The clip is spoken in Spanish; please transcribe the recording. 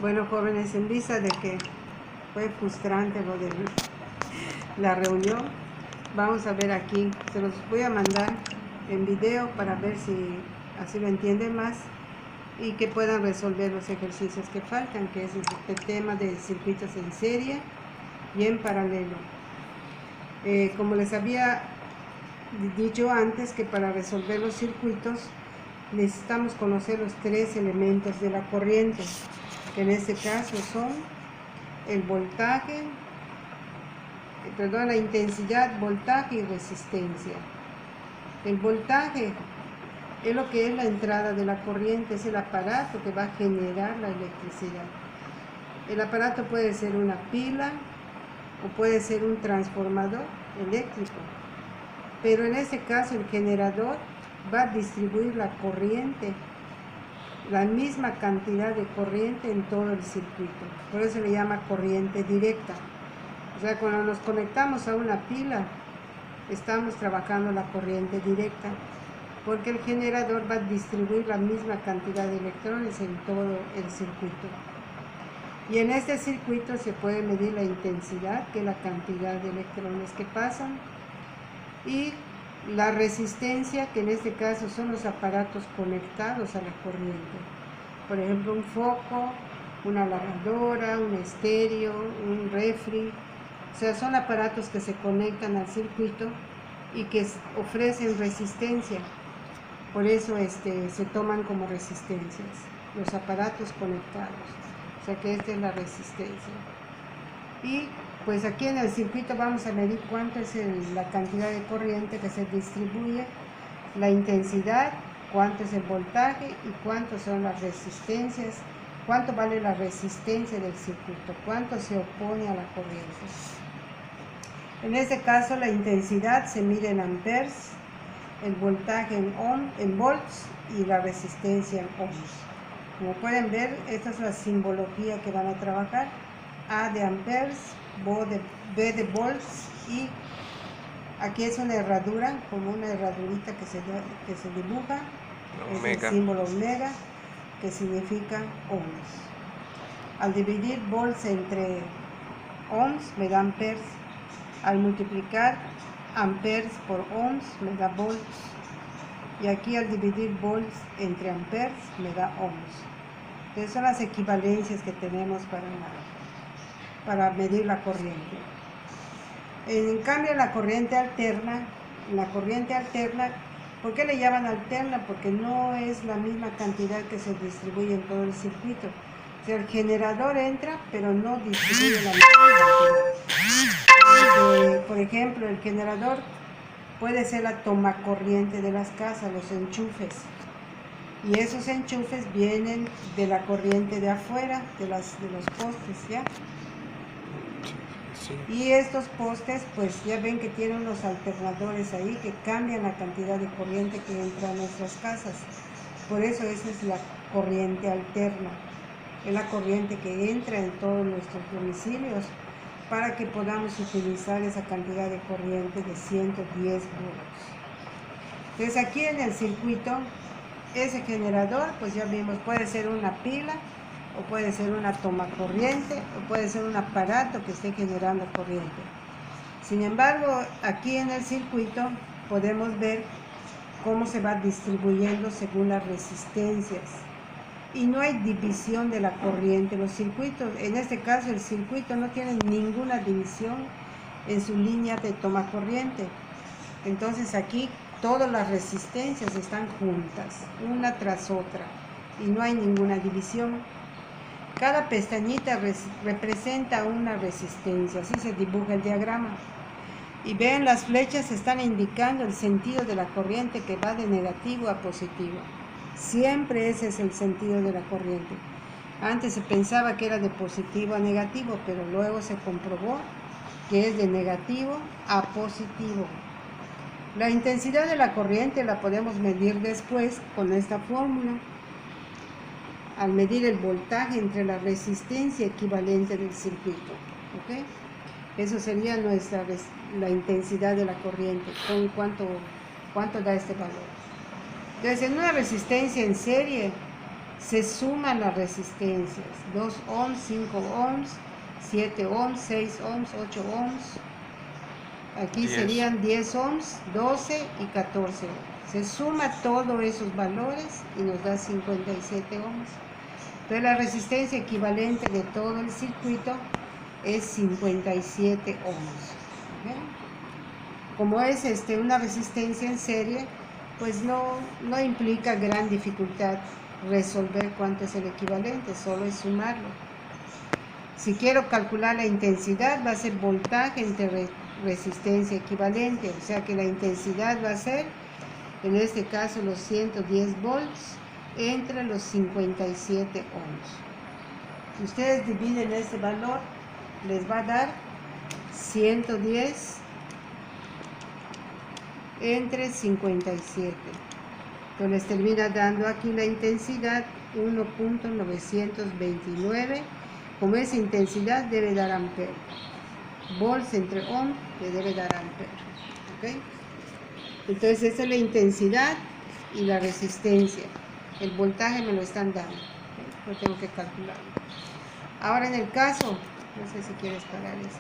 Bueno, jóvenes, en vista de que fue frustrante lo de la reunión, vamos a ver aquí, se los voy a mandar en video para ver si así lo entienden más y que puedan resolver los ejercicios que faltan, que es el tema de circuitos en serie y en paralelo. Como les había dicho antes, que para resolver los circuitos necesitamos conocer los tres elementos de la corriente, que en este caso son el voltaje, la intensidad, voltaje y resistencia. El voltaje es lo que es la entrada de la corriente, es el aparato que va a generar la electricidad. El aparato puede ser una pila o puede ser un transformador eléctrico, pero en este caso el generador va a distribuir la corriente, la misma cantidad de corriente en todo el circuito. Por eso se le llama corriente directa. O sea, cuando nos conectamos a una pila, estamos trabajando la corriente directa, porque el generador va a distribuir la misma cantidad de electrones en todo el circuito. Y en este circuito se puede medir la intensidad, que es la cantidad de electrones que pasan, y la resistencia, que en este caso son los aparatos conectados a la corriente. Por ejemplo, un foco, una lavadora, un estéreo, un refri. O sea, son aparatos que se conectan al circuito y que ofrecen resistencia. Por eso se toman como resistencias, los aparatos conectados. O sea que esta es la resistencia. Y pues aquí en el circuito vamos a medir cuánto es la cantidad de corriente que se distribuye, la intensidad, cuánto es el voltaje y cuánto son las resistencias, cuánto vale la resistencia del circuito, cuánto se opone a la corriente. En este caso la intensidad se mide en amperes, el voltaje en volts y la resistencia en ohms. Como pueden ver, esta es la simbología que van a trabajar: A de amperes, B de volts, y aquí es una herradura, como una herradurita que se dibuja, es el símbolo omega, que significa ohms. Al dividir volts entre ohms me da amperes, al multiplicar amperes por ohms me da volts, y aquí al dividir volts entre amperes me da ohms. Entonces son las equivalencias que tenemos para medir la corriente. En cambio, la corriente alterna, ¿por qué le llaman alterna? Porque no es la misma cantidad que se distribuye en todo el circuito. O sea, el generador entra, pero no distribuye la misma cantidad. Por ejemplo, el generador puede ser la tomacorriente de las casas, los enchufes. Y esos enchufes vienen de la corriente de afuera, de los postes, ¿ya? Sí. Y estos postes, pues ya ven que tienen unos alternadores ahí que cambian la cantidad de corriente que entra a nuestras casas. Por eso esa es la corriente alterna. Es la corriente que entra en todos nuestros domicilios para que podamos utilizar esa cantidad de corriente de 110 volts. Entonces aquí en el circuito, ese generador, pues ya vimos, puede ser una pila, o puede ser una tomacorriente, o puede ser un aparato que esté generando corriente. Sin embargo, aquí en el circuito podemos ver cómo se va distribuyendo según las resistencias. Y no hay división de la corriente. Los circuitos, en este caso el circuito no tiene ninguna división en su línea de tomacorriente. Entonces aquí todas las resistencias están juntas, una tras otra, y no hay ninguna división. Cada pestañita representa una resistencia, así se dibuja el diagrama. Y ven, las flechas están indicando el sentido de la corriente que va de negativo a positivo. Siempre ese es el sentido de la corriente. Antes se pensaba que era de positivo a negativo, pero luego se comprobó que es de negativo a positivo. La intensidad de la corriente la podemos medir después con esta fórmula. Al medir el voltaje entre la resistencia equivalente del circuito, ¿ok? Eso sería la intensidad de la corriente, con cuánto da este valor. Entonces, en una resistencia en serie se suman las resistencias, 2 ohms, 5 ohms, 7 ohms, 6 ohms, 8 ohms. Aquí 10. serían 10 ohms, 12 y 14 ohms. Se suma todos esos valores y nos da 57 ohms. Entonces la resistencia equivalente de todo el circuito es 57 ohms. ¿Okay? Como es una resistencia en serie, pues no implica gran dificultad resolver cuánto es el equivalente, solo es sumarlo. Si quiero calcular la intensidad, va a ser voltaje entre resistencia equivalente, o sea que la intensidad va a ser, en este caso, los 110 volts entre los 57 ohms. Si ustedes dividen ese valor, les va a dar 110 entre 57. Entonces les termina dando aquí la intensidad 1.929. Como esa intensidad debe dar ampere. Volts entre ohm le debe dar ampere. ¿Okay? Entonces esa es la intensidad y la resistencia. El voltaje me lo están dando. ¿Okay? Lo tengo que calcular. Ahora en el caso, no sé si quieres parar eso.